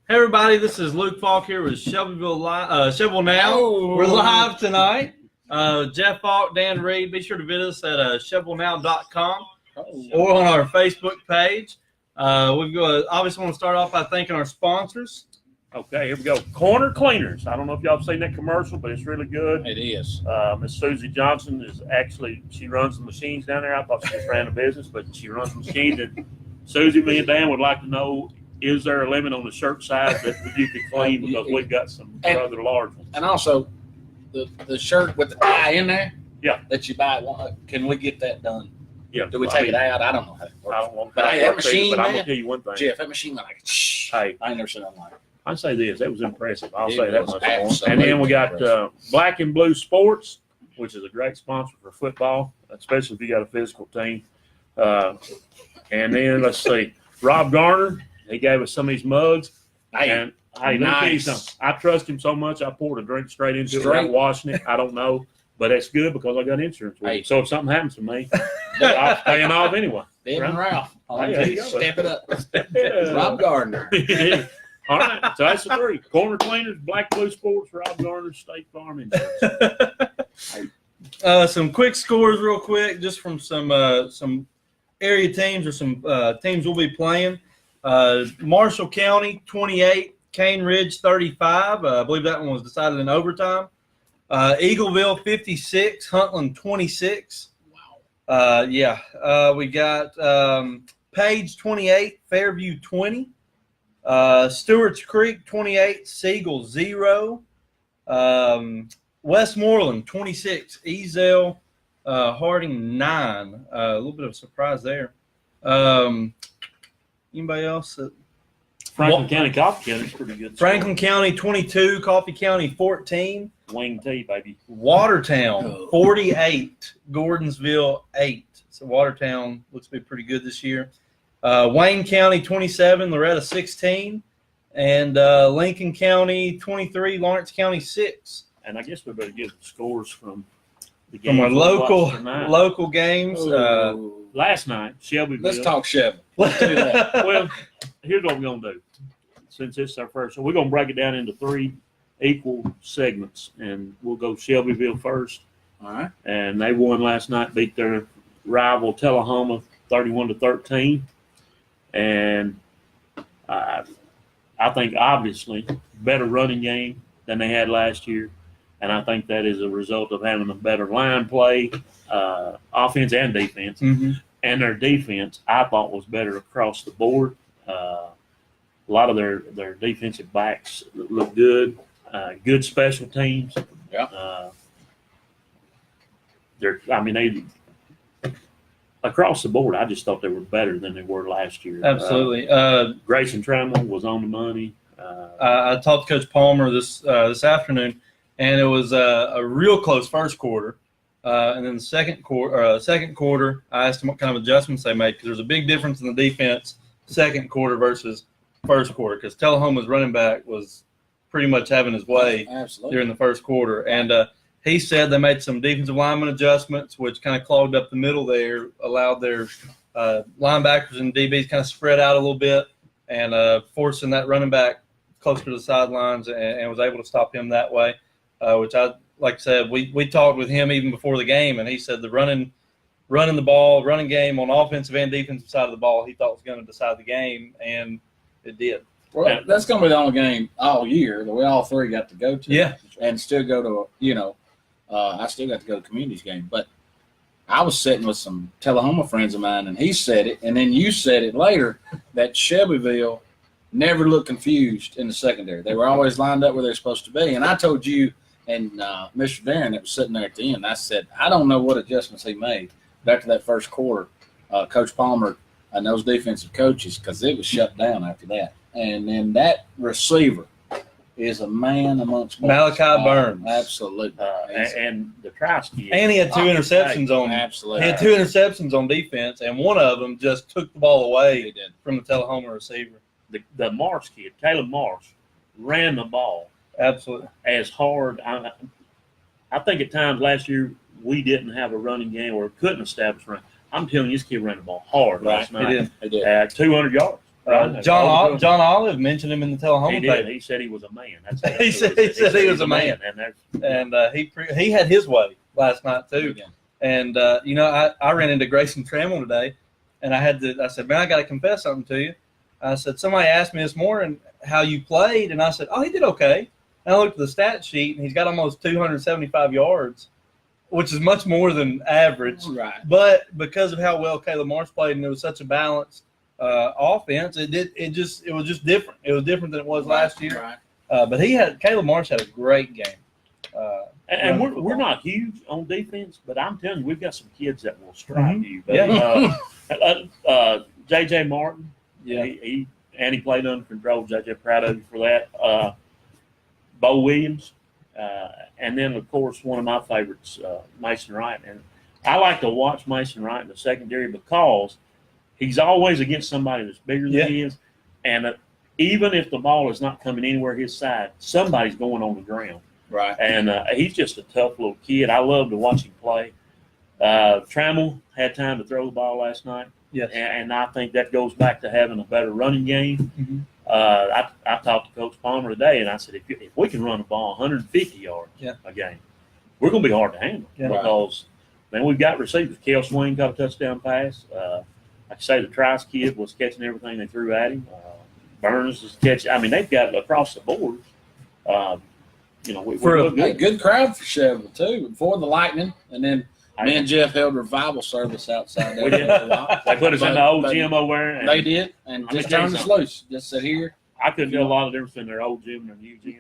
Hey everybody, this is Luke Faulk here with Shelbyville Now. Oh. We're live tonight. Jeff Faulk, Dan Reed. Be sure to visit us at shelbyvillenow.com or on our Facebook page. We've got obviously want to start off by thanking our sponsors. Okay, here we go. Corner Cleaners. I don't know if y'all have seen that commercial, but it's really good. It is. Miss Susie Johnson is actually, she runs the machines down there. I thought she just ran a business, but she runs the machines. And Susie, me and Dan would like to know, is there a limit on the shirt size that you could clean? Because we've got some rather large ones. And also, the shirt with the tie in there. Yeah. That you buy. Can we get that done? Yeah. Do we take it out? I don't know how it works. I don't want But hey, that machine, but I'm man. gonna tell you one thing. Jeff, that machine went like, shh. Hey, I ain't never seen nothing like it. I say this, that was impressive. I'll It say that was much more. And absolutely then we got impressive. Black and Blue Sports, which is a great sponsor for football, especially if you got a physical team. And then let's see, Rob Garner, he gave us some of these mugs. Hey, And hey, let me tell you nice. something. I trust him so much. I poured a drink straight into it Straight? without washing it. I don't know, but that's good because I got insurance with Hey. it. So if something happens to me, I'll pay off anyway. Dave and Ralph. Hey, there you go. Step it up. Yeah. Rob Gardner. All right, so that's the three: Corner Cleaners, Black Blue Sports, Rob Garner, State Farm Insurance. Some quick scores real quick, just from some area teams or some teams we'll be playing. Marshall County 28, Cane Ridge 35. I believe that one was decided in overtime. Eagleville 56, Huntland 26. Wow. We got Page 28, Fairview 20. Stewart's Creek 28, Siegel 0. Westmoreland 26, Ezel Harding 9. A little bit of a surprise there. Anybody else? Franklin County, Coffee County is pretty good. Franklin County 22, Coffee County 14. Wing T, baby. Watertown 48, Gordonsville 8. So Watertown looks to be pretty good this year. Wayne County 27, Loretta 16, and Lincoln County 23, Lawrence County 6. And I guess we better get the scores from the From games our we watched tonight. local games. Ooh. Last night, Shelbyville. Let's talk Chevy. Let's do that. Well, here's what we're going to do. Since it's our first, so we're going to break it down into 3 equal segments, and we'll go Shelbyville first. All right. And they won last night, beat their rival Tullahoma 31-13. And I think obviously better running game than they had last year. And I think that is a result of having a better line play, offense and defense. Mm-hmm. And their defense, I thought, was better across the board. A lot of their defensive backs look good. Good special teams. Yeah. They across the board, I just thought they were better than they were last year. Absolutely. Grayson Trammell was on the money. I talked to Coach Palmer this afternoon, and it was a real close first quarter. And then the second quarter, I asked him what kind of adjustments they made because there's a big difference in the defense second quarter versus first quarter because Tullahoma's running back was pretty much having his way Absolutely. during the first quarter. And he said they made some defensive lineman adjustments, which kind of clogged up the middle there, allowed their linebackers and DBs kind of spread out a little bit and forcing that running back closer to the sidelines and was able to stop him that way, which I – like I said, we talked with him even before the game, and he said the running game on offensive and defensive side of the ball he thought was going to decide the game, and it did. Well, that's going to be the only game all year that we all 3 got to go to. Yeah. And still go to, I still got to go to communities game. But I was sitting with some Tullahoma friends of mine, and he said it, and then you said it later, that Shelbyville never looked confused in the secondary. They were always lined up where they're supposed to be. And I told you and Mr. Darren that was sitting there at the end, I said, I don't know what adjustments he made. But after that first quarter, Coach Palmer and those defensive coaches, because it was shut down after that. And then that receiver is a man amongst boys. Malachi Burns. Absolutely. And the Trotsky. And he had 2 interceptions on Absolutely. He had 2 interceptions on defense, and one of them just took the ball away He did. from the Tullahoma receiver. The Marsh kid, Caleb Marsh, ran the ball Absolutely. as hard. I think at times last year we didn't have a running game or couldn't establish run. I'm telling you, this kid ran the ball hard last night. He did. He did. At 200 yards. John Olive mentioned him in the Tullahoma He paper. did. He said he was a man. He said he was a man. And he had his way last night too. And I ran into Grayson Trammell today, and I said, man, I got to confess something to you. I said, somebody asked me this morning how you played, and I said, oh, he did okay. And I looked at the stat sheet, and he's got almost 275 yards, which is much more than average. Right. But because of how well Caleb Marsh played, and it was such a balanced offense, it was just different. It was different than it was last year. Right. But Caleb Marsh had a great game. And we're not huge on defense, but I'm telling you, we've got some kids that will strike you. But, Yeah. J.J. Martin, Yeah. he played under control. J.J. proud of you for that. Bo Williams, and then of course one of my favorites, Mason Wright. And I like to watch Mason Wright in the secondary because he's always against somebody that's bigger than he is, and even if the ball is not coming anywhere his side, somebody's going on the ground. Right. And he's just a tough little kid. I love to watch him play. Trammell had time to throw the ball last night. Yes. And I think that goes back to having a better running game. Mm-hmm. I talked to Coach Palmer today, and I said, if we can run the ball 150 yards a game, we're going to be hard to handle because, man, we've got receivers. Kel Swing got a touchdown pass. Like I say, the Trice kid was catching everything they threw at him. Burns was catching. I mean, they've got across the board. We're good. Good crowd for Shelbyville, too, before the Lightning, and then me and Jeff held revival service outside there. We did. They put us in the old gym over there. And they did, and just turned us loose. Just sit here. I couldn't tell a lot of difference between their old gym and their new gym.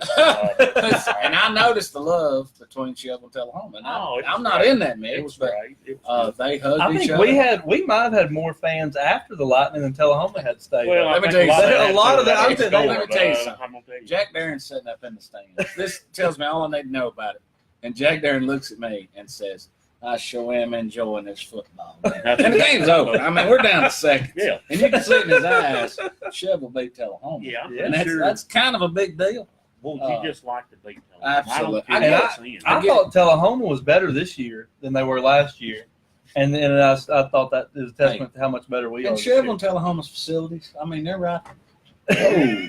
And I noticed the love between Shelbyville and Tullahoma. And I'm not great. in that mix, It was but great. they hugged I each think other. we might have had more fans after the Lightning than Tullahoma had stayed. Well, Let me I tell think you a lot of that. I'm let me tell you something. I'm gonna tell you. Jack Darren's sitting up in the stands. This tells me all I need to know about it. And Jack Darren looks at me and says, I sure am enjoying this football, man. And the game's over. I mean, we're down to seconds. Yeah. And you can see it in his eyes, Shelbyville beat Tullahoma. Yeah, And that's kind of a big deal. Well, you just like to beat them. Absolutely. I don't care I thought Tullahoma was better this year than they were last year. And then I thought that is a testament to how much better we are. And Shelbyville and Tullahoma's facilities, I mean, they're right. Oh,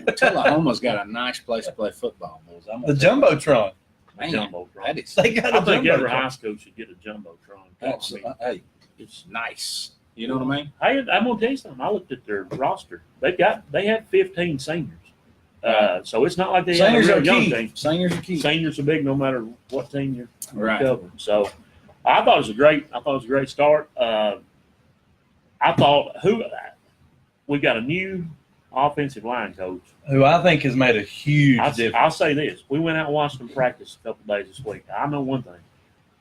Tullahoma's got a nice place to play football, boys. The Jumbotron. Man, Jumbotron. that is, They got I a think every Jumbotron. high school should get a jumbotron. absolutely. Hey, it's nice. You know what I mean? Hey, I'm gonna tell you something. I looked at their roster. They had 15 seniors. So it's not like they Seniors have are a real young key. team. Seniors are key. Seniors are big no matter what team you're Right. covering. So I thought it was a great start. We got a new offensive line coach. Who I think has made a huge difference. I'll say this. We went out and watched them practice a couple of days this week. I know one thing.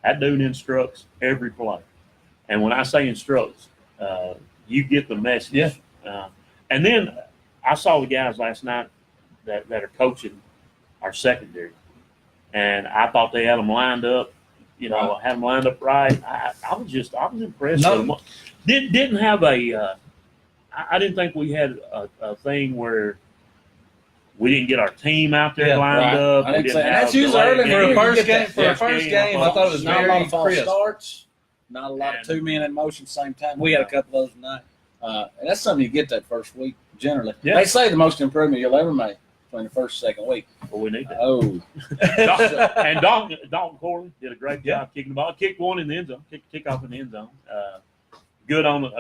That dude instructs every play. And when I say instructs, you get the message. Yeah. And then I saw the guys last night that are coaching our secondary. And I thought they had them lined up, had them lined up right. I was impressed with them. Didn't have I didn't think we had a thing where we didn't get our team out there lined up. I didn't say, have that's usually delay early For a You first get game, that. for a first game, I thought it was not a lot very of false crisp. starts, not a lot of two men in motion at the same time. We had a couple of those tonight. And that's something you get that first week generally. Yeah. They say the most improvement you'll ever make between the first and second week. Well, we need that. Oh, And Dalton Corley did a great job kicking the ball. Kicked one in the end zone. Kick off in the end zone. Good on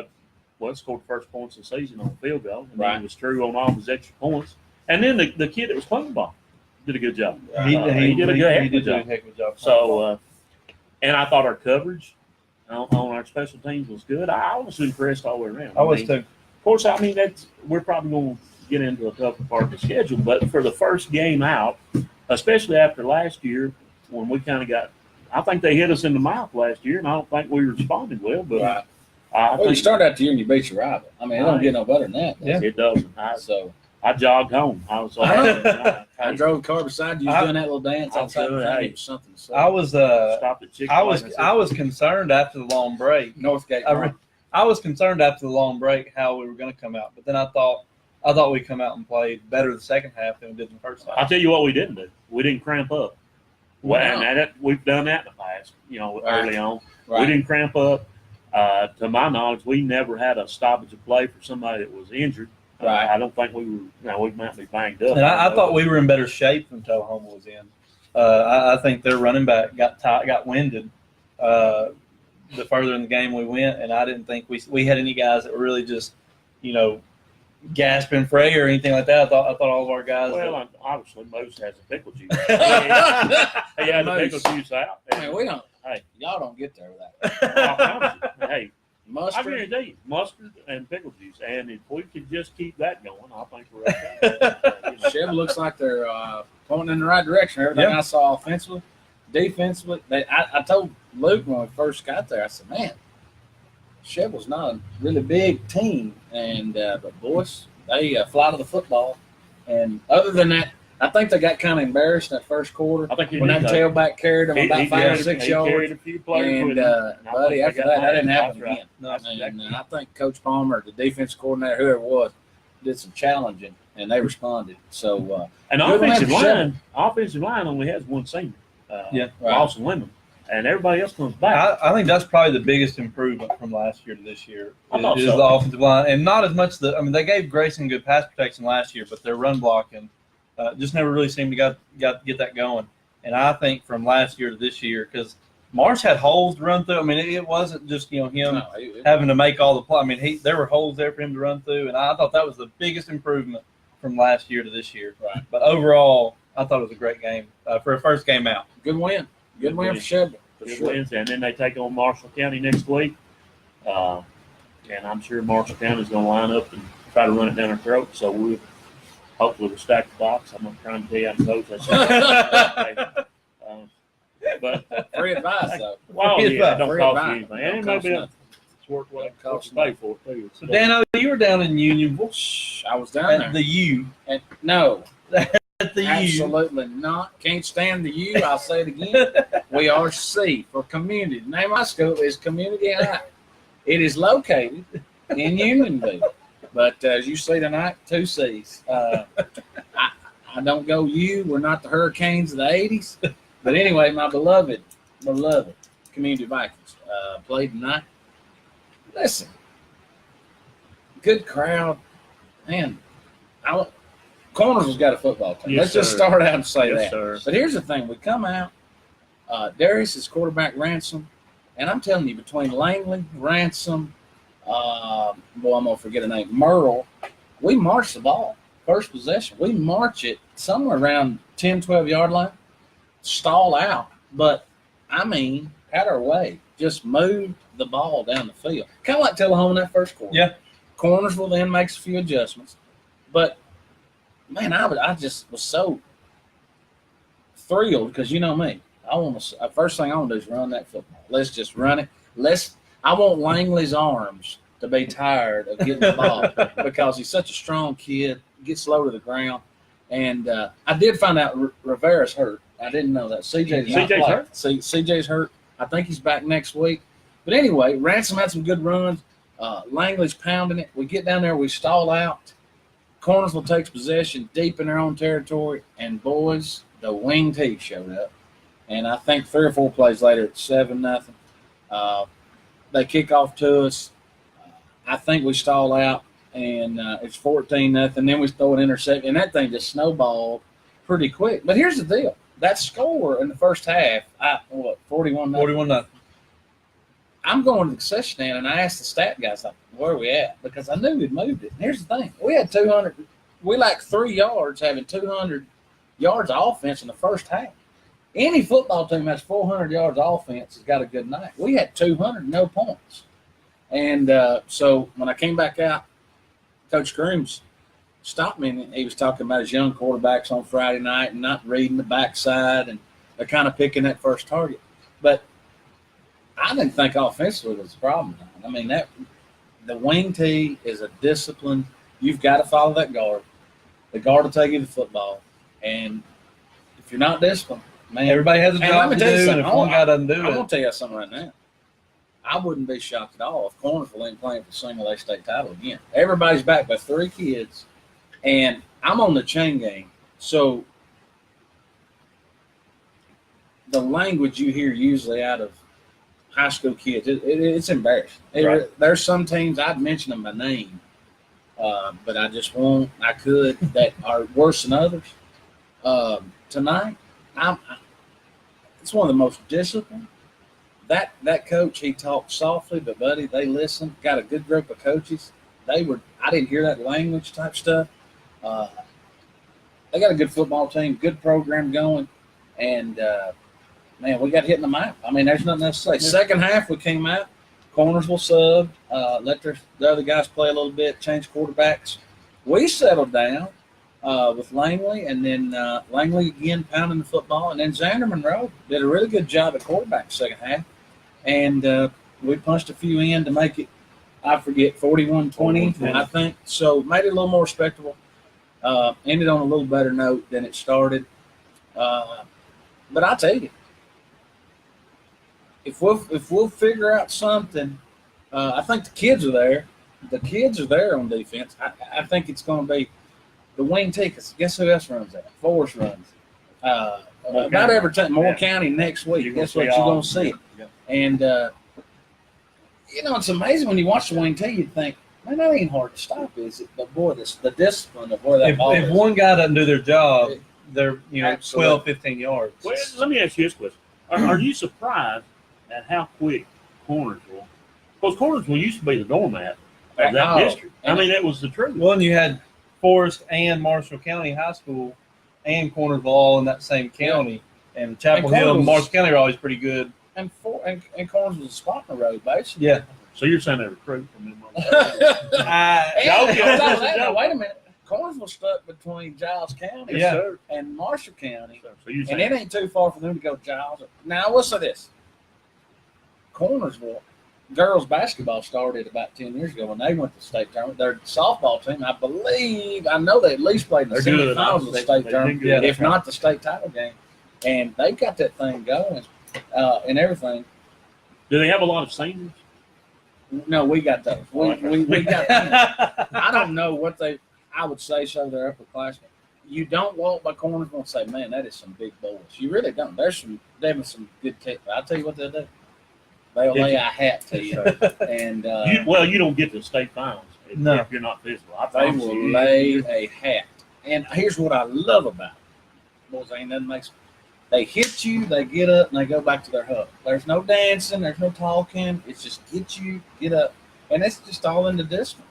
scored the first points of the season on the field goal. And then he was true on all his extra points. And then the kid that was playing the ball did a good job. He did a heck of a good job. So, and I thought our coverage on our special teams was good. I was impressed all the way around. I was too. Of course, we're probably going to get into a tougher part of the schedule, but for the first game out, especially after last year when we kind of I think they hit us in the mouth last year, and I don't think we responded well. But right. I You think start out the year and you beat your rival. I mean, it don't get no better than that. Yeah. it doesn't. So I jogged home. I was I drove the car beside you, doing that little dance outside. Hey. It was something. So. I was stopped at Chick-fil-A. I was concerned after the long break. Northgate. I was concerned after the long break how we were going to come out, but then I thought we'd come out and played better the second half than we did in the first half. I'll tell you what we didn't do. We didn't cramp up. Well, Wow. and we've done that in the past, early on. Right. We didn't cramp up. To my knowledge, we never had a stoppage of play for somebody that was injured. Right. I don't think we were. Now we might be banged up. And I thought we were in better shape than Tullahoma was in. I think their running back got winded the further in the game we went, and I didn't think we had any guys that were really just, gasping for air or anything like that. I thought all of our guys. Well, obviously, Moose has a pickle juice. He had the pickle juice out. Man, we don't. Hey, y'all don't get there with that. I promise you. Hey, I Mustard. guarantee you, mustard and pickle juice. And if we could just keep that going, I think we're okay. Chev looks like they're pointing in the right direction. Everything I saw offensively, defensively. I told Luke when we first got there, I said, man, Chev was not a really big team. And but boys, they fly to the football. And other than that, I think they got kind of embarrassed in that first quarter. I think when that tailback carried them about 5 or 6 yards. Carried a few players with him. Buddy, after that didn't happen right. again. No, And I think Coach Palmer, the defense coordinator, whoever it was, did some challenging, and they responded. So, and offensive line only has one senior, Lawson Lemon, and everybody else comes back. I think that's probably the biggest improvement from last year to this year is so. the offensive line, and not as much they gave Grayson good pass protection last year, but their run blocking just never really seemed to get that going. And I think from last year to this year, because Marsh had holes to run through. I mean, it wasn't just him having to make all the play. I mean, there were holes there for him to run through, and I thought that was the biggest improvement from last year to this year. Right. But overall, I thought it was a great game for a first game out. Good win for Shelbyville. Good wins, and then they take on Marshall County next week. And I'm sure Marshall County is going to line up and try to run it down our throat. So we'll hopefully stack the box. I'm not trying to tell you how to coach. But free advice, though. Well, yeah, don't free cost advice. you anything. And maybe it's worth what you pay for it, too. So, Dano, you were down in Unionville. I was down At there. the U. No. At the U. Absolutely not. Can't stand the U. I'll say it again. We are C for community. The name of my school is Community High. It is located in Unionville. But as you see tonight, 2 C's. I don't go U. We're not the Hurricanes of the 80s. But anyway, my beloved Community Vikings played tonight. Listen, good crowd. Man, Cornersville's got a football team. Yes, Let's just sir. start out and say Yes, that. sir. But here's the thing. We come out. Darius is quarterback Ransom. And I'm telling you, between Langley, Ransom, I'm going to forget a name, Merle, we march the ball. First possession. We march it somewhere around 10, 12-yard line. Stall out. But, I mean, had our way. Just moved the ball down the field. Kind of like Tullahoma in that first quarter. Yeah. Cornersville then makes a few adjustments. But, man, I just was so thrilled because you know me. First thing I want to do is run that football. Let's just run it. I want Langley's arms to be tired of getting the ball because he's such a strong kid, gets low to the ground. And I did find out Rivera's hurt. I didn't know that. CJ's hurt? CJ's hurt. I think he's back next week. But anyway, Ransom had some good runs. Langley's pounding it. We get down there. We stall out. Cornersville takes possession deep in their own territory. And, boys, the wing T showed up. And I think 3 or 4 plays later, it's 7-0. They kick off to us. I think we stall out, and it's 14-0. Then we throw an interception, and that thing just snowballed pretty quick. But here's the deal. That score in the first half, 41-0. 41-0. I'm going to the concession stand, and I asked the stat guys, like, where are we at? Because I knew we'd moved it. And here's the thing. We had 200 – we lacked 3 yards, having 200 yards of offense in the first half. Any football team has 400 yards of offense has got a good night. We had 200, no points. And so when I came back out, Coach Grooms stopped me, and he was talking about his young quarterbacks on Friday night and not reading the backside, and they're kind of picking that first target. But I didn't think offensively was a problem. I mean, the wing tee is a discipline. You've got to follow that guard. The guard will take you to football. And if you're not disciplined, man, Everybody has a job to do, and if one guy doesn't do I'm going it. to tell you something right now. I wouldn't be shocked at all if Cornersville ain't playing for single A state title again. Everybody's back by 3 kids, and I'm on the chain game. So the language you hear usually out of high school kids, it's embarrassing. Right. There's some teams, I'd mention them by name, but I just want that are worse than others. Tonight, it's one of the most disciplined. That coach, he talked softly, but buddy, they listened. Got a good group of coaches. I didn't hear that language type stuff. They got a good football team, good program going, and man, we got hit in the mouth. I mean, there's nothing else to say. Second half, we came out. Corners will sub. Let the other guys play a little bit. Change quarterbacks. We settled down with Langley, and then Langley again pounding the football, and then Xander Monroe did a really good job at quarterback second half, and we punched a few in to make it. I forget 41-20, I think. So made it a little more respectable. Ended on a little better note than it started. But I tell you, if we'll figure out something, I think the kids are there. The kids are there on defense. I think it's going to be the wing tickets. Guess who else runs that? Forrest runs. About every time. Moore County next week. Guess what you're going to see? Yep. And, it's amazing when you watch the wing tee, you think, man, that ain't hard to stop, is it? But, boy, the discipline of where that ball is. If one guy doesn't do their job, they're Absolutely. 12, 15 yards. Well, let me ask you this question: Are you surprised at how quick Cornersville? Because Cornersville used to be the doormat of that district. I mean, that was the truth. Well, and you had Forest and Marshall County High School and Cornersville all in that same county, and Chapel Hill and Marshall County are always pretty good. And Cornersville's a spot in the road, basically. Yeah. So you're saying they recruit from them? Wait a minute. Cornersville stuck between Giles County and Marshall County. So you're And it ain't too far for them to go to Giles. Now, I will say this. Cornersville, girls basketball started about 10 years ago when they went to the state tournament. Their softball team, I know they at least played in the semifinals of the state tournament, if not the state title game. And they got that thing going and everything. Do they have a lot of seniors? No, we got those. We got them. I don't know what I would say so they're upperclassmen. You don't walk by Cornersville and say, man, that is some big boys. You really don't. There's some good tech. I'll tell you what they'll do. They'll lay a hat to you. And you don't get to the state finals if you're not physical. They will lay a hat. And here's what I love about it. Boys, ain't nothing makes. They hit you, they get up, and they go back to their hub. There's no dancing, there's no talking. It's just get up. And it's just all in the discipline.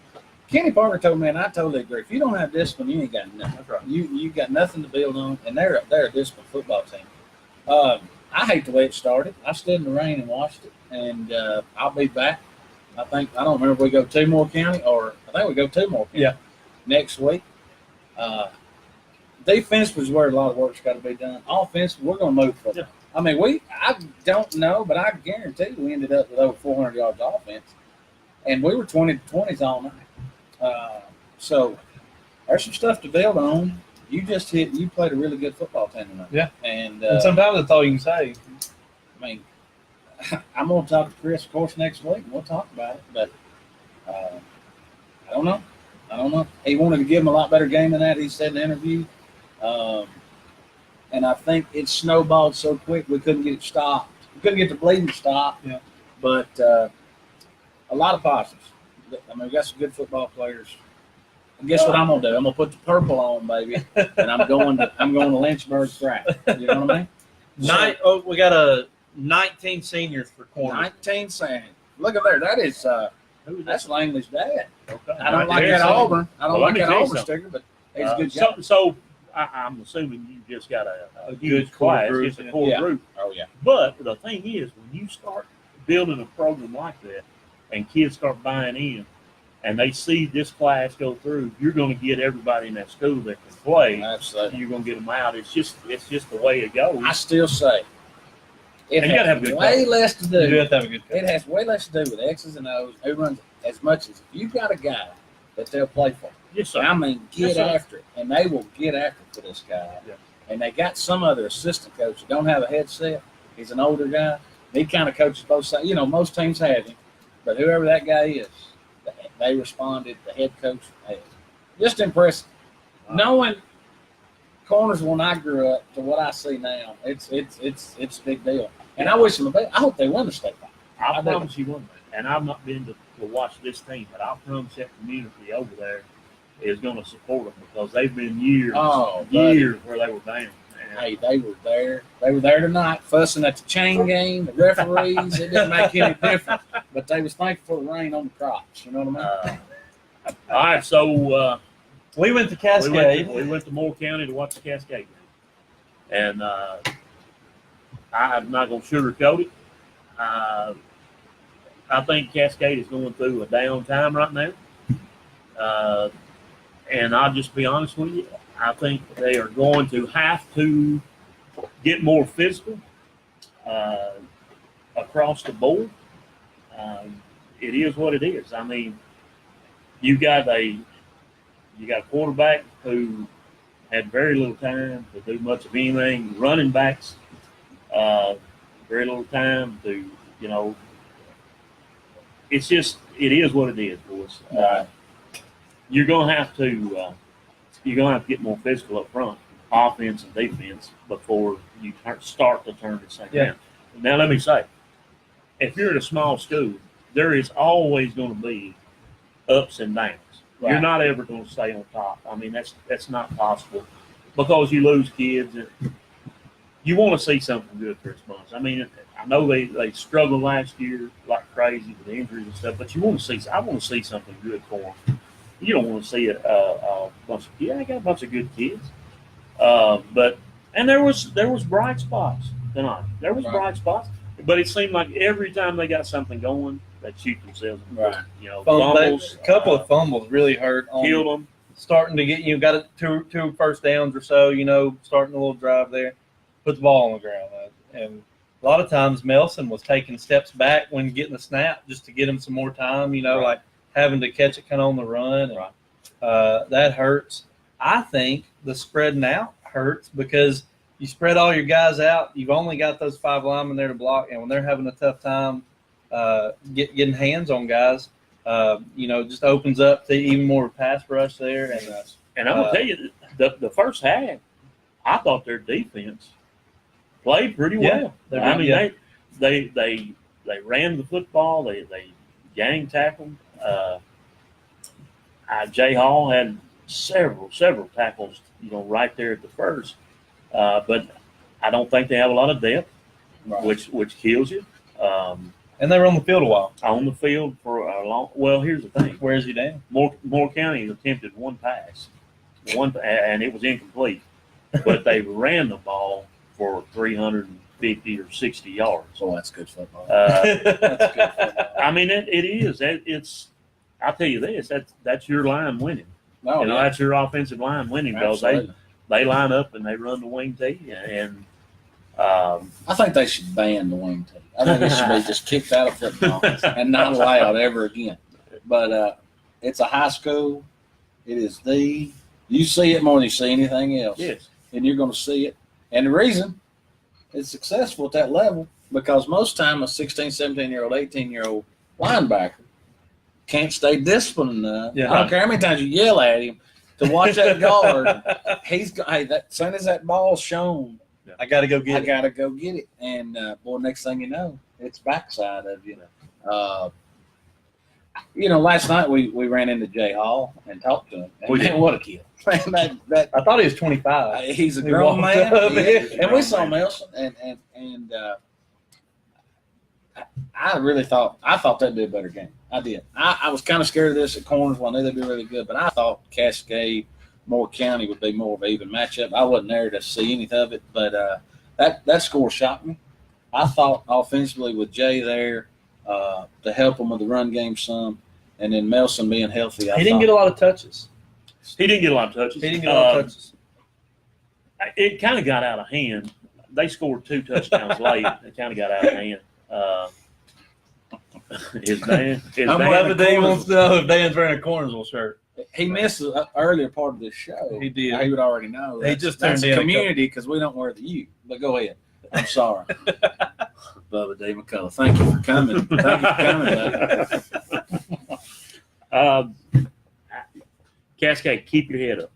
Kenny Parker told me, and I totally agree, if you don't have discipline, you ain't got nothing. That's right. You got nothing to build on, and they're a disciplined football team. I hate the way it started. I stood in the rain and watched it, and I'll be back. I don't remember if we go to Moore County, or I think we go to Moore County next week. Defense was where a lot of work's got to be done. Offense, we're going to move for them. I mean, I don't know, but I guarantee we ended up with over 400 yards offense, and we were 20-20s all night. So there's some stuff to build on. You played a really good football team tonight. Yeah. And sometimes that's all you can say. I mean, I'm going to talk to Chris, of course, next week, and we'll talk about it. But I don't know. He wanted to give him a lot better game than that, he said in the interview. And I think it snowballed so quick we couldn't get it stopped. We couldn't get the bleeding stopped. Yeah. But a lot of positives. I mean, we got some good football players. And guess what I'm gonna do? I'm gonna put the purple on, baby, and I'm going to Lynchburg Frat. You know what I mean? We got 19 seniors for corner. 19 seniors. Look at there. That is that's Langley's dad. Okay. I don't like that Auburn. I don't like that Auburn sticker, but he's a good guy. So I'm assuming you just got a good class. Group. It's a core group. Oh yeah. But the thing is, when you start building a program like that, and kids start buying in, and they see this class go through, you're going to get everybody in that school that can play. Absolutely. You're going to get them out. It's just the way it goes. I still say it And you gotta have a has good way coach. less to You do do. have to have a good coach. It has way less to do with X's and O's. Who runs as much as if you've got a guy that they'll play for. Yes, sir. I mean, get Yes, sir. after it, and they will get after it for this guy. Yeah. And they got some other assistant coach that don't have a headset. He's an older guy. He kind of coaches both sides. You know, most teams have him, but whoever that guy is, they responded. The head coach, just impressive. Knowing corners when I grew up to what I see now, it's a big deal. And I wish them the best. I hope they win the state final. I promise you one thing, and I've not been to to watch this team, but I promise that community over there is going to support them because they've been years where they were down. And Hey, they were there. They were there tonight, fussing at the chain game, the referees. It didn't make any difference. But they was thankful for the rain on the crops. You know what I mean? all right, so We went to Cascade. we went to Moore County to watch the Cascade game, and I'm not going to sugarcoat it. I think Cascade is going through a down time right now. And I'll just be honest with you. I think they are going to have to get more physical across the board. It is what it is. I mean, you got a quarterback who had very little time to do much of anything. Running backs, very little time to, it's just, it is what it is, boys. You're gonna have to get more physical up front, offense and defense, before you start to turn this thing around. Now, let me say, if you're at a small school, there is always going to be ups and downs. Right. You're not ever going to stay on top. I mean, that's not possible because you lose kids. And you want to see something good for this bunch. I mean, I know they struggled last year like crazy with the injuries and stuff, but I want to see something good for them. You don't want to see a bunch of kids. I got a bunch of good kids, and there was bright spots tonight. There was bright spots, but it seemed like every time they got something going, they shoot themselves in the foot. Fumbles. A couple of fumbles really hurt. Killed them. Starting to get got two first downs or so. Starting a little drive there, put the ball on the ground, and a lot of times Melson was taking steps back when getting the snap just to get him some more time. Like having to catch it kind of on the run. And, that hurts. I think the spreading out hurts because you spread all your guys out. You've only got those 5 linemen there to block, and when they're having a tough time getting hands on guys, just opens up to even more pass rush there. And I'm going to tell you, the first half, I thought their defense played pretty well. They ran the football. They gang tackled. Jay Hall had several tackles, right there at the first. But I don't think they have a lot of depth, which kills you. And they were on the field a while. On the field for a long. Well, here's the thing. Where is he down? Moore County attempted one pass, and it was incomplete. But they ran the ball for 350 or 60 yards. So that's good football. That's good football. I mean, it is. It's. I'll tell you this. That's your line winning. Oh, that's your offensive line winning because they line up and they run the wing tee and. I think they should ban the wing tee. I think it should be just kicked out of football and not allowed ever again. But it's a high school. It is you see it more than you see anything else. Yes. And you're going to see it. And the reason it's successful at that level because most time a 16, 17-year-old, 18-year-old linebacker can't stay disciplined enough. I don't care how many times you yell at him to watch that guard. As soon as that ball's shown, I got to go get it. And, next thing you know, it's backside of you. Last night we ran into Jay Hall and talked to him. And what a kid. Man, I thought he was 25. He's a grown man. And we saw Melson. And I really thought they'd be a better game. I did. I was kind of scared of this at corners. Well, I knew they'd be really good. But I thought Cascade, Moore County would be more of an even matchup. I wasn't there to see any of it, but that score shocked me. I thought offensively with Jay there to help him with the run game some, and then Melson being healthy. He didn't get a lot of touches. It kind of got out of hand. They scored 2 touchdowns late. It kind of got out of hand. His Dan wants to know if Dan's wearing a Cornersville shirt. He missed the earlier part of this show. He did. He would already know. That's a community because we don't wear the U. But go ahead. I'm sorry. Bubba D. McCullough. Thank you for coming. Cascade, keep your head up.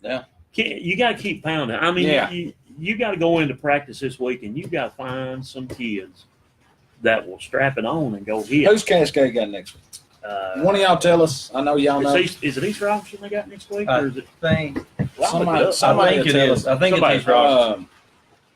Yeah. You got to keep pounding. I mean, you got to go into practice this week and you got to find some kids that will strap it on and go hit. Who's Cascade got next week? One of y'all tell us. I know y'all know. Is it East Robertson they got next week, or is it? Think Somebody I think it is. I think it's East Robertson.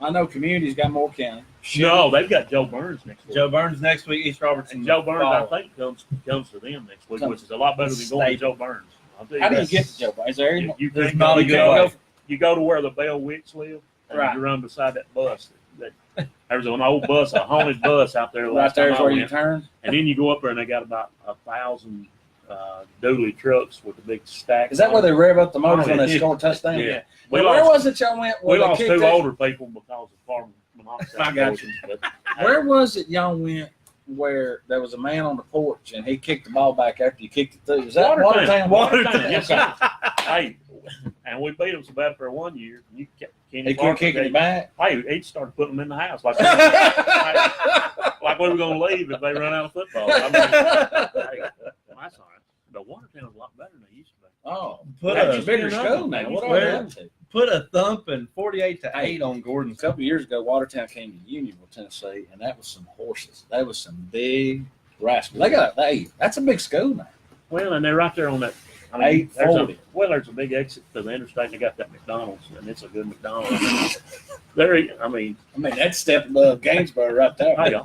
I know Community's got Moore County. No, they've got Joe Burns next week. Joe Burns next week. East Robertson. And Joe Burns, I following. think, comes to them next week, which is a lot better than going to Joe Burns. I'll tell you How do you that. get to Joe Burns? Is there any? There's not a good way. You go to where the Bell Wicks live, and Right. you run beside that bus. There's an old bus, a haunted bus out there. Right last there time is I where you went. turn. And then you go up there, and they got about 1,000 dually trucks with a big stack. Is that where they rev up the motors when they yeah. score a touchdown? Yeah. Where was it y'all went? We Where they lost kicked two that- older people because of carbon monoxide. I got you. poisons, but, Where was it y'all went where there was a man on the porch and he kicked the ball back after you kicked it through? Is that Watertown. Watertown? Yes, sir. Hey, and we beat them so bad for 1 year. You He kept kicking it back. Hey, he started putting them in the house like we were going to leave if they run out of football. I mean, hey, that's all right. But Watertown's a lot better than they used to be. Oh, Put that's a- a bigger you know, school now. What are where- they up to? Put a thumping 48-8 on Gordon. A couple of years ago, Watertown came to Unionville, Tennessee, and that was some horses. That was some big rascals. That's a big school now. Well, and they're right there on that. I mean, there's 840. there's a big exit to the interstate. And they got that McDonald's, and it's a good McDonald's. I mean, that's step above Gainsborough right there. hey,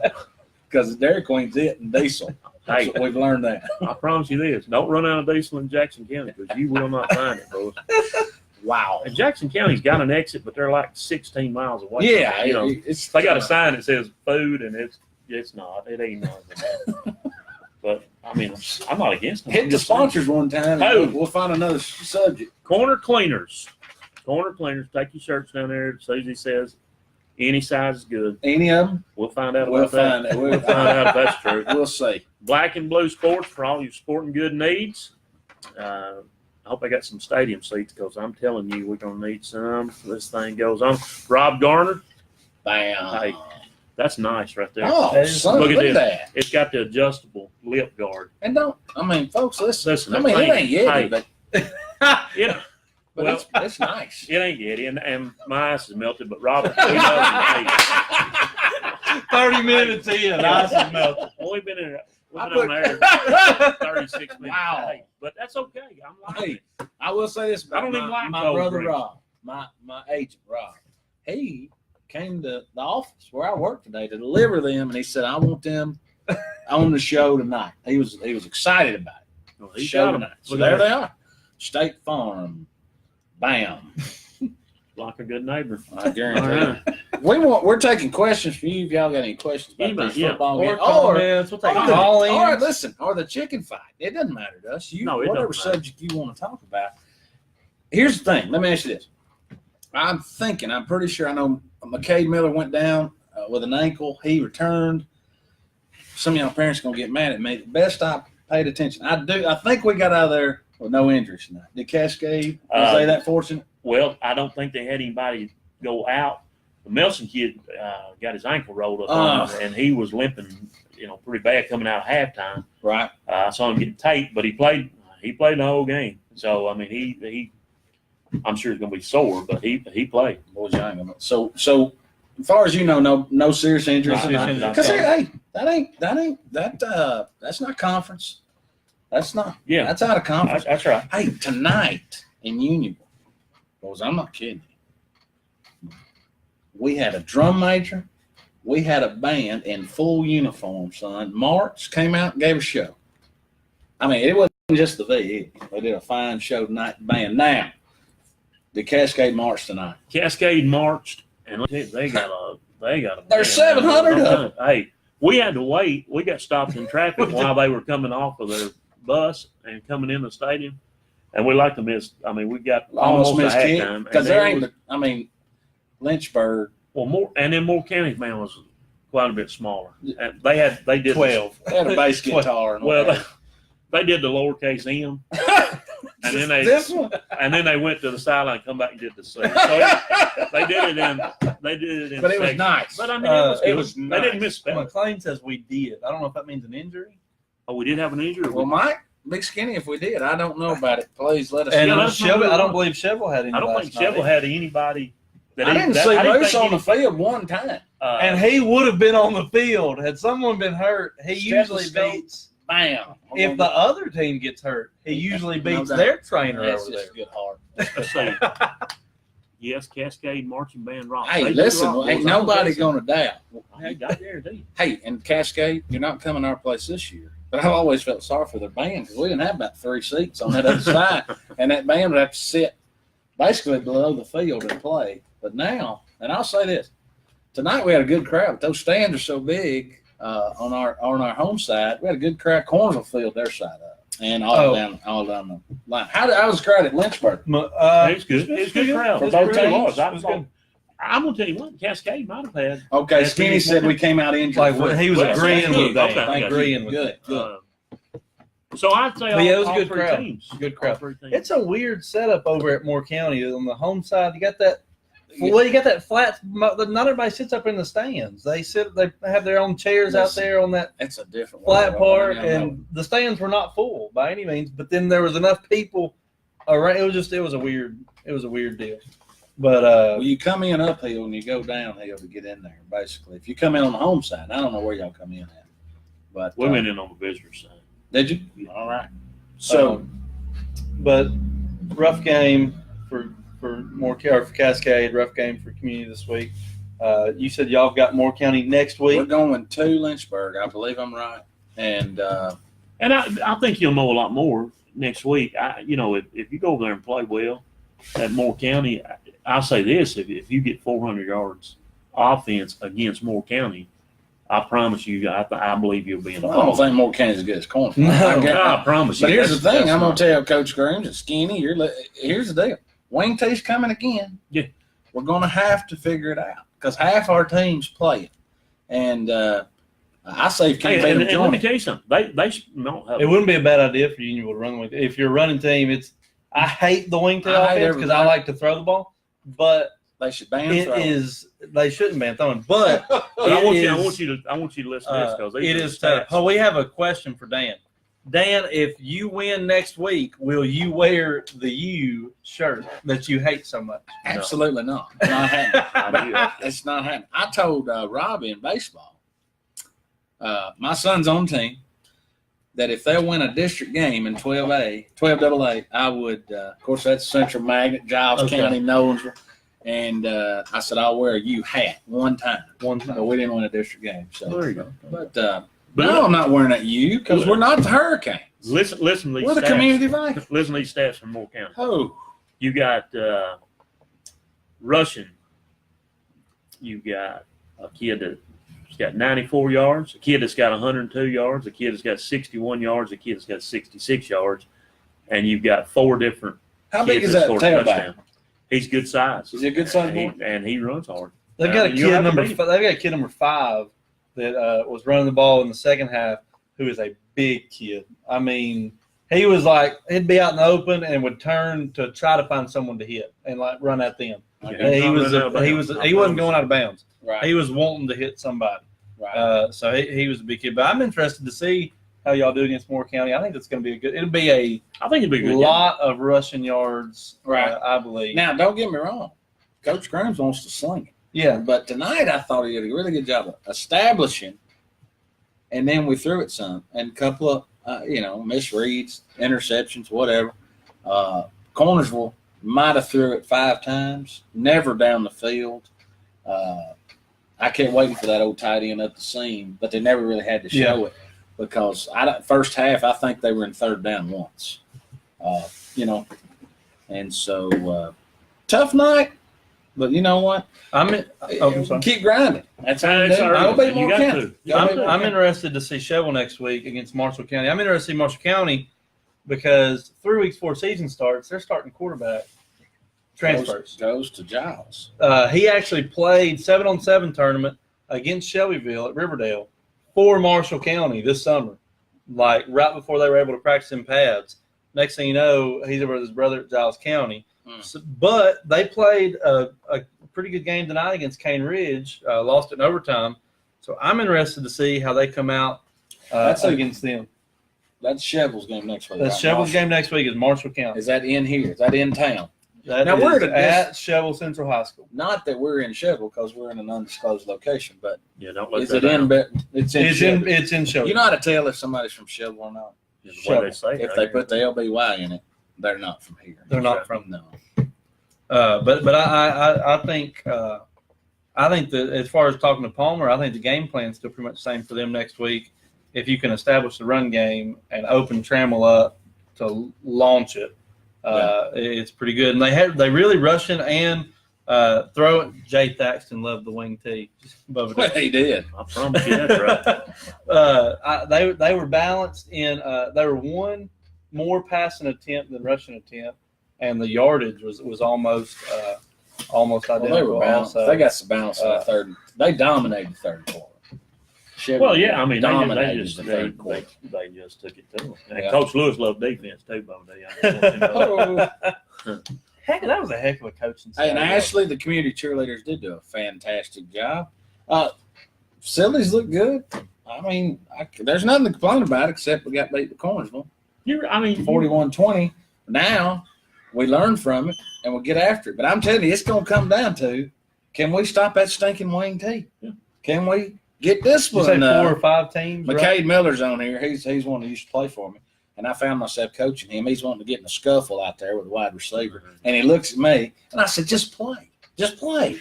Because Dairy Queen's it and diesel. That's Hey. what we've learned that. I promise you this: don't run out of diesel in Jackson County because you will not find it, boys. Wow. And Jackson County's got an exit, but they're like 16 miles away. Yeah, from it, you know. it's They got a sign that says food, and it's not. It ain't nothing. But I mean, I'm not against them. hit I'm the just saying. sponsors one time. Oh. And we'll find another subject. Corner cleaners. Take your shirts down there. Susie says any size is good. Any of them? We'll find out We'll about that. find it. We'll We'll find out if that's true. We'll see. Black and Blue Sports for all your sporting good needs. I hope I got some stadium seats because I'm telling you, we're going to need some. This thing goes on. Rob Garner, Bam. Hey. that's nice right there. Oh, son, Look look at at this. that. It's got the adjustable lip guard. And folks, listen. Listen, I that mean, thing- it ain't Yeti, hey. but Yeah, well, it's nice. it ain't Yeti, and my ice is melted, but Robert, we love him. Hey, 30 minutes in, ice is melted. well, we've been I on there 36 minutes. Wow. Hey, but that's okay. I'm like, Hey, I will say this about I don't even like my cold brother drinks. Rob, my agent Rob. He came to the office where I work today to deliver them, and he said, "I want them on the show tonight." He was excited about it. well, he's Show got 'em. tonight. So Look there at they are. State Farm. Bam. like a good neighbor. I guarantee All right. you. We're taking questions for you if y'all got any questions about Email, this yeah. football Or game. comments. We'll take Or all in. or listen, or the chicken fight. It doesn't matter to us. No, it don't Whatever matter. subject you want to talk about. Here's the thing. Let me ask you this. I'm pretty sure I know McCade Miller went down with an ankle. He returned. Some of y'all parents are going to get mad at me. The best I paid attention. I think we got out of there with no injuries tonight. Did Cascade, was they that fortunate? Well, I don't think they had anybody go out. The Melson kid got his ankle rolled up on him, and he was limping, pretty bad coming out of halftime. Right. I saw him get taped, but he played the whole game. So I mean, he I'm sure he's going to be sore, but he played. Boys, I ain't gonna. So as far as you know, no serious injuries. No, no, no. Because hey, that's not conference. That's not. Yeah. That's out of conference. That's right. Hey, tonight in Unionville, boys, I'm not kidding you. We had a drum major. We had a band in full uniform, son. March came out and gave a show. I mean, it wasn't just the V. They did a fine show tonight, band. Now, the Cascade march tonight. Cascade marched, and they got a There's 700 of them. Hey, we had to wait. We got stopped in traffic while they were coming off of their bus and coming in the stadium, and we like to miss. I mean, we got almost a missed kick halftime because there ain't. Lynchburg. Well, Moore County's man was quite a bit smaller. And they did 12. They had a bass guitar. And Well, they did the lowercase M, and then this one. they went to the sideline, and come back and did the C. So they did it in. But it was sections. nice. But I mean, It it was was. nice. They didn't misspell. McLean says we did. I don't know if that means an injury. Oh, we did have an injury. Well, Mike, Big Skinny, if we did, I don't know about it. Please let us And Yeah, know. that's Shelby, not- I don't believe Shelbyville had any. I don't last think night Shelbyville either. had anybody. I didn't see Bruce on the field one time. And he would have been on the field had someone been hurt. He usually Stethoscope. beats. bam. If the other team gets hurt, he usually beats doubt. their trainer That's over just there. a good heart. Let's see. Yes, Cascade Marching Band rock. Hey, They do listen, rock, ain't boys. I'm nobody guessing. gonna doubt. Hey, got guarantee. Hey, and Cascade, you're not coming to our place this year. But I've always felt sorry for their band because we didn't have about 3 seats on that other side, and that band would have to sit basically below the field and play. But now, and I'll say this: tonight we had a good crowd. But those stands are so big on our home side. We had a good crowd. Cornersville filled their side up, and all down the line. How was the crowd at Lynchburg? It's good. It's good crowd. For It both really teams? was. I'm gonna tell you what, Cascade might have had. Okay, That's Skinny really said we came out injured. Like free. he was Well, agreeing that's with good. that. Okay, I got you. Agreeing with Good, that. good. So I'd say But yeah, it was a all good 3 crowd. teams. Good All crowd. 3 teams. It's a weird setup over at Moore County. On the home side, you got that. Well, you got that flat. Not everybody sits up in the stands. They have their own chairs out Listen, there on that It's a different flat world. part, I mean, I know. and the stands were not full by any means. But then there was enough people around. It was a weird deal. But Well, you come in uphill and you go downhill to get in there. Basically, if you come in on the home side, I don't know where y'all come in at, but We went in on the visitor side. Did you? Yeah. All right. So but rough game for Cascade. Rough game for community this week. You said y'all got Moore County next we're week. going to Lynchburg. I believe I'm right. And And I think you'll know a lot more next week. If you go over there and play well at Moore County, I'll say this: if you get 400 yards offense against Moore County, I promise you, I believe you'll be in the I don't ball. think Moore County's as good as Cornwall. No. I promise you. But here's the That's- thing: I'm going that's to tell Coach Grooms and Skinny. Here's the deal: Wayne T's coming again. Yeah. We're going to have to figure it out because half our teams play it, and I say if Hey, can't beat and them, let join me it. tell you something. They don't have. It wouldn't be a bad idea for you to run with. If you're a running team, I hate the wingtail I hate offense because I everybody. like to throw the ball, but They should ban it throwing. is they shouldn't ban throwing. But But I want it is- you to listen to this because it is tough. Oh, we have a question for Dan. Dan, if you win next week, will you wear the U shirt that you hate so much? Absolutely not. Not happening. I It's not happening. I told Robbie in baseball, my son's on team, that if they win a district game in 12AA, I would, of course, that's Central Magnet, Giles Okay. County, Nolensville. And I said, I'll wear a U hat one time. One But time. we didn't win a district game. So, There you go. but no, I'm not wearing that U because we're not the Hurricanes. Listen to these We're the stats. community Vikings. Listen to these stats from Moore County. Oh, You got rushing. You got a kid that's got 94 yards, a kid that's got 102 yards, a kid that's got 61 yards, a kid that's got 66 yards, and you've got 4 different how big kids is that that scored tailback? touchdown. He's good size. Is he a good size boy? And he runs hard. They've got a You have to kid beat him. They've got a kid number 5 that was running the ball in the second half, who is a big kid. I mean, he was like he'd be out in the open and would turn to try to find someone to hit and like run at them. Yeah, And he wasn't going out of bounds. Right. He was wanting to hit somebody. Right. So he was a big kid. But I'm interested to see how y'all do against Moore County. I think it's going to be it'll be a I think it'd be a good. lot of rushing yards, Right. I believe. Now, don't get me wrong. Coach Grooms wants to sling it. Yeah. But tonight, I thought he did a really good job of establishing, and then we threw it some, and a couple of, misreads, interceptions, whatever. Cornersville might have threw it 5 times, never down the field. I kept waiting for that old tight end up the seam, but they never really had to show it because first half, I think they were in 3rd down once. And so tough night, but you know what? I'm sorry. Keep grinding. That's how That's you do. all Go right. beat You Moore got County. to. Go beat Moore I'm County. interested to see Shelbyville next week against Marshall County. I'm interested to see Marshall County because 3 weeks before season starts, they're starting quarterback transfers. Goes to Giles. He actually played 7-on-7 tournament against Shelbyville at Riverdale for Marshall County this summer, like right before they were able to practice in pads. Next thing you know, he's over with his brother at Giles County. So, but they played a pretty good game tonight against Cane Ridge, lost it in overtime. So I'm interested to see how they come out against them. That's Chevel's game next week. The right? Shelbyville's Marshall. game next week is Marshall County. Is that in here? Is that in town? That Now, is we're at Shelbyville Central High School. Not that we're in Shelbyville because we're in an undisclosed location, but Yeah, don't let is that it in? down. It's in. It's Shelbyville. in Shelbyville. You know how to tell if somebody's from Shelbyville or not? Is the way they say it If right they here. put the LBY in it, they're not from here. They're not from. No. But I think that as far as talking to Palmer, I think the game plan is still pretty much the same for them next week. If you can establish the run game and open Trammell up to launch it, it's pretty good. And they really rushing and throw it. Jay Thaxton loved the wing tee. Just above it. He did. I promise you that's right. They were balanced in. They were one more passing attempt than rushing attempt, and the yardage was almost identical. Well, they were balanced. Also. They got some balance in the third. They dominated the third quarter. Well, yeah, I mean, they dominated just the third quarter. they just took it to them. And Yeah. Coach Lewis loved defense too, by the way. I just want you to know. Heck, that was a heck of a coaching staff. Hey, and Ashley, the community cheerleaders did do a fantastic job. Facilities look good. I mean, there's nothing to complain about except we got beat with Cornersville, I mean, 41-20. Now we learn from it and we'll get after it. But I'm telling you, it's going to come down to, can we stop that stinking wing tee? Yeah. Can we get You say discipline? 4 or 5 teams. McCade Right? Miller's on here. He's one who used to play for me. And I found myself coaching him. He's wanting to get in a scuffle out there with a wide receiver. And he looks at me, and I said, just play. Just play.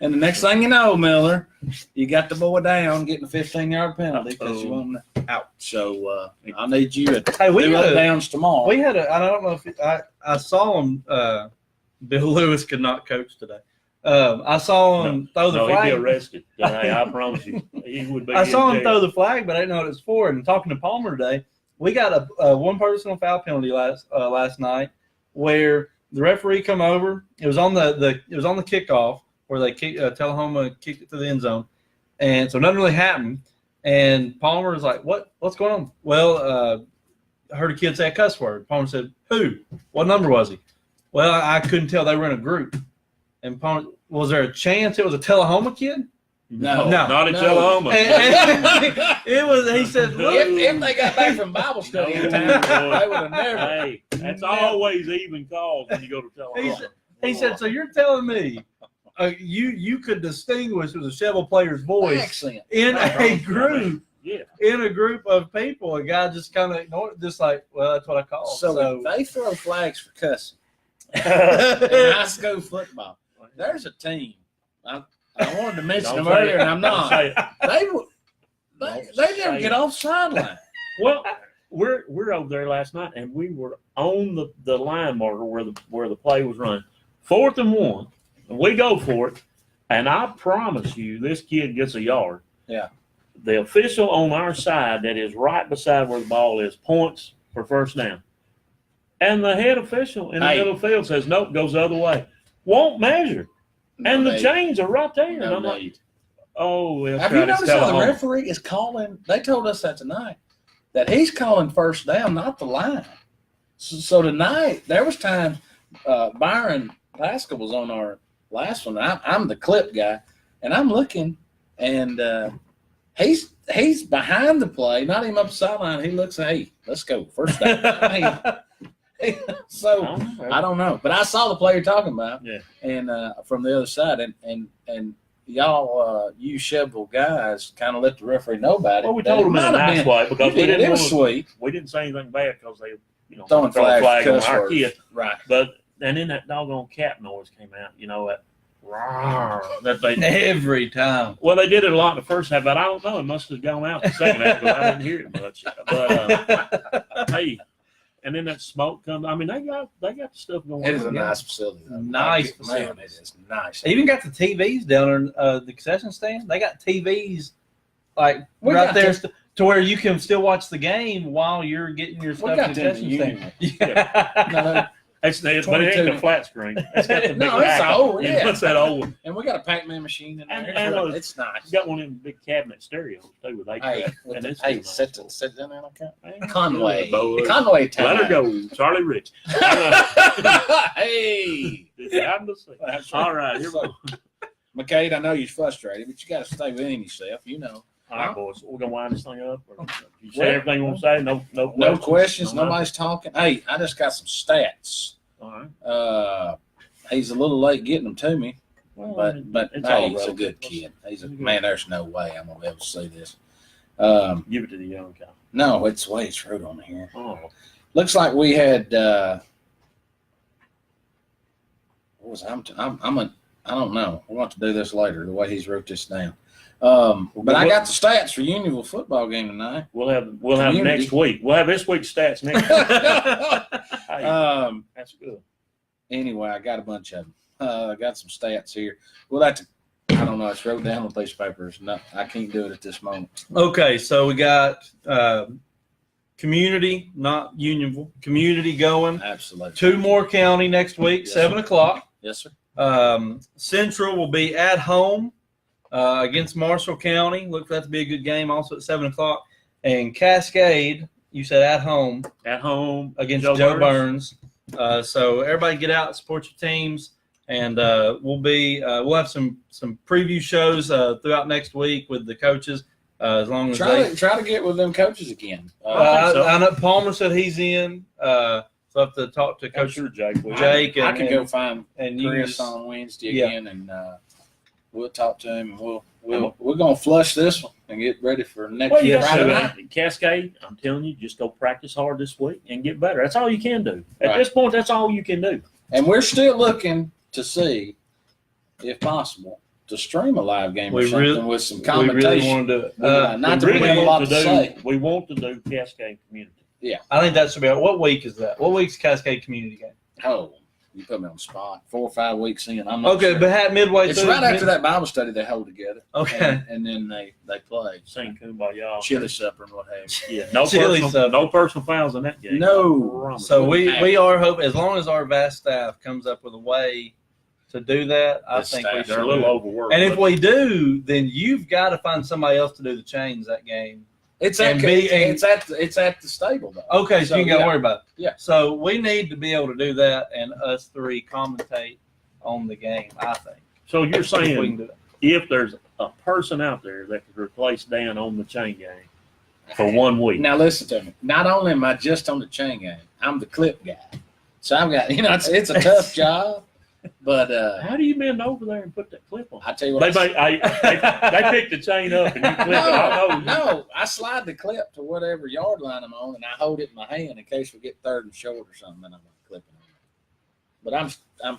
And the next thing you know, Miller, you got the boy down getting a 15-yard penalty because you want him out. So I need you to Hey, we do had up a- downs tomorrow. We had I don't know if I saw him. Bill Lewis could not coach today. I saw him throw the no, he'd be flag. arrested. Hey, I promise you, he would be. I saw in him jail. throw the flag, but I didn't know what it was for. And talking to Palmer today, we got a one personal foul penalty last night where the referee come over. It was on the kickoff where they Tullahoma kicked it to the end zone, and so nothing really happened. And Palmer was like, "What's going on?" Well, I heard a kid say a cuss word. Palmer said, "Who? What number was he?" Well, I couldn't tell. They were in a group. And Palmer, was there a chance it was a Tullahoma kid? No. Not in No. Tullahoma. And it was. He said, "Look." If they got back from Bible study in time, they would have never. Hey, that's always even calls when you go to Tullahoma. He said, "So you're telling me you could distinguish it was a Shelbyville player's voice Accent. in a group, Yeah. in a group of people? A guy just kind of ignored it, just like, well, that's what I call." So if they throw flags for cussing in high school football, there's a team. I wanted to mention them earlier, and I'm not. They never get off sideline. Well, we're over there last night, and we were on the line marker where the play was run. 4th and 1, and we go for it. And I promise you, this kid gets a yard. Yeah. The official on our side, that is right beside where the ball is, points for first down. And the head official in the middle of the field says, "Nope, goes the other way." Won't measure. And the chains are right there. And I'm like, oh, well, have you noticed how the referee is calling? They told us that tonight, that he's calling first down, not the line. So tonight, there was times Byron Pascal was on our last one. I'm the clip guy, and I'm looking, and he's behind the play, not even up the sideline. He looks, hey, let's go, first down. So I don't know, but I saw the play you're talking about, and from the other side, and y'all, you Shelbyville guys, kind of let the referee know about it. Well, we told them in a nice way because it was sweet. We didn't say anything bad because they, throwing flag on cuss our words. kid, Right? But and then that doggone cat noise came out. That they every time. Well, they did it a lot in the first half, but I don't know. It must have gone out in the second half because I didn't hear it much. But hey. And then that smoke comes. I mean, they got the stuff going on. It is a nice facility. Nice facility. Man, it is nice. They even got the TVs down in the concession stand. They got TVs like We right got there to where you can still watch the game while you're getting your stuff in the concession stand. Yeah. But it ain't the flat screen. It's got the big No, it's old. Yeah, What's that old one? And we got a Pac-Man machine in there. And it's nice. You got one of them big cabinet stereos too with eight Hey, tracks. hey, Nice. sit down there like that. Man, Conway. boy. Conway time. Let her go, Charlie Rich. Hey. All right, here we go. McCade, I know you're frustrated, but you got to stay within yourself. All right, boys, we're gonna wind this thing up. Or you say everything you want to say? No No questions. Nobody's talking. Hey, I just got some stats All right. He's a little late getting them to me, Well, but it's hey, all he's a relative. good kid. He's a Good. man. There's no way I'm gonna be able to see this. Give it to the young guy. No, it's the way it's wrote on here. Oh, Looks like we had. What was I don't know. We'll have to do this later. The way he's wrote this down. But I got the stats for Unionville football game tonight. we'll have Community. next week. We'll have this week's stats next week. Hey, that's good. Anyway, I got a bunch of them. I got some stats here. We'll have to. I don't know. It's wrote down on a piece of paper. No, I can't do it at this moment. Okay, so we got community, not Unionville, community going. Absolutely. 2 more county next week, Yes, 7 o'clock. Yes, sir. Central will be at home against Marshall County. Look for that to be a good game also at 7 o'clock. And Cascade, you said at home At home against Joe Burns. So everybody get out, support your teams. And we'll have some preview shows throughout next week with the coaches as long as Try to get with them coaches again. I know Palmer said he's in. So I have to talk to I'm Coach sure Jake will. Jake I can go find and Chris you. on Wednesday Yeah. again, and we'll talk to him. And we're gonna flush this one and get ready for next Well, you Yeah, got Friday to night. Cascade. I'm telling you, just go practice hard this week and get better. That's all you can do. At Right. this point, that's all you can do. And we're still looking to see, if possible, to stream a live game or We something really- with some We commentation. really want to do it. Not that we we really have a lot want to to say. do. We want to do Cascade Community. I think that should be. What week is that? What week's Cascade Community Game? Oh, you put me on the spot. 4 or 5 weeks in. I'm not Okay, sure. but midway It's through. right after that Bible study they hold together. Okay. And then they play Sing Kumbaya. chili supper and what have you. Yeah, no Chili personal, supper. no personal fouls in that game. No. I promise. So we are hoping, as long as our vast staff comes up with a way to do that, I The think staff, we They're should. a little do it. overworked. And if but we do, then you've got to find somebody else to do the chains that game. It's at And be- it's at the stable though. Okay, so you ain't got to yeah. worry about it. Yeah. So we need to be able to do that, and us 3 commentate on the game. I think. So you're If we can saying do it. if there's a person out there that could replace Dan on the chain game for 1 week, Now listen to me. Not only am I just on the chain game, I'm the clip guy. So I've got it's a tough job, but how do you bend over there and put that clip on? I tell you what. They pick the chain up and you clip it. I know. No, I slide the clip to whatever yard line I'm on, and I hold it in my hand in case we get 3rd and short or something, and I'm gonna clip it. But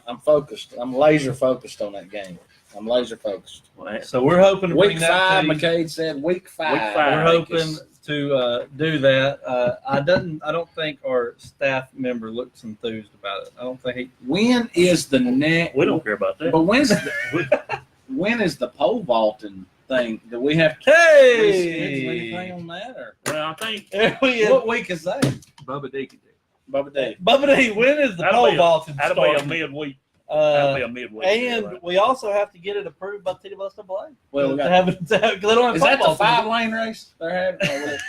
I'm focused. I'm laser focused on that game. I'm laser focused. So we're hoping to Week bring that 5, to you. McCade said. Week 5. Week 5. We're I think hoping is- to do that. I don't think our staff member looks enthused about it. I don't think he. When is the next? We don't care about that. But when is the pole vaulting thing? Do we have to schedule anything Hey, on that or? Well, I think What week is that? Bubba Deacon. Bubba Day. Bubba D, when is the That'll pole be a- vaulting that'll be a starting? midweek. That'll be a midweek. And right? we also have to get it approved by TWSAA. Well, we to got, have it, because they don't have is that the pole vaulting. 5-lane race they're having? Or what?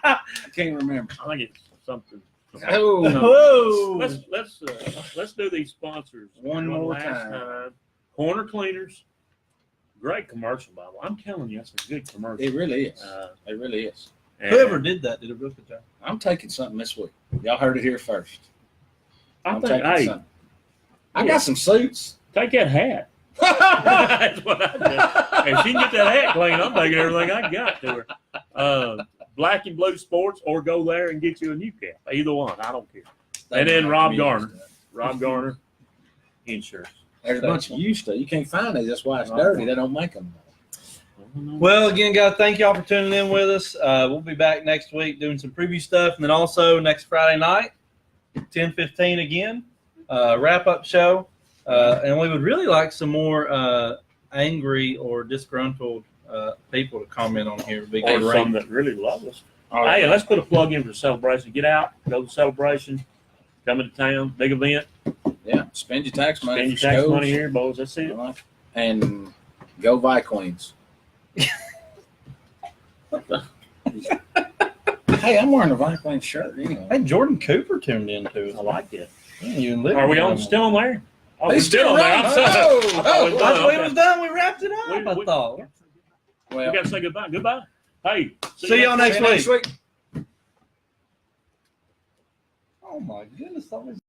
I can't remember. I think it's something. Oh, Whoa! Let's do these sponsors One more last time. Corner Cleaners, great commercial by the way. I'm telling you, that's a good commercial. it really is. Uh, It really is. and Whoever did that did a real good job. I'm taking something this week. Y'all heard it here first. I I'm think, taking hey, something. I got some suits. take that hat. That's what I do. If she can get that hat clean, I'm taking everything I got to her. Black and Blue Sports, or go there and get you a new cap. Either one, I don't care. And then Rob Garner. Rob Garner, insurance. There's a bunch of used stuff. You can't find it. That's why it's dirty. They don't make them. Well, again, guys, thank y'all for tuning in with us. We'll be back next week doing some preview stuff, and then also next Friday night, 10:15 again, wrap-up show. And we would really like some more angry or disgruntled people to comment on here. It'd be Or great. some that really love us. Hey, let's put a plug in for the celebration. Get out, go to the celebration, come into town, big event. Yeah. Spend your tax money. Spend your for tax schools. money here, boys. That's it. And go buy Queens. Hey, I'm wearing a Vicline shirt anyway. Hey, Jordan Cooper tuned in to us. I like it. You live Are we with on him. still on there? Oh, He's we're still on there. I'm running. sorry. Oh, I thought we was I done. thought we Okay. was done. We wrapped it up, We- I thought. We Well, got to say goodbye. Goodbye. Hey, See y'all next see you next week. week. Oh, my goodness. That was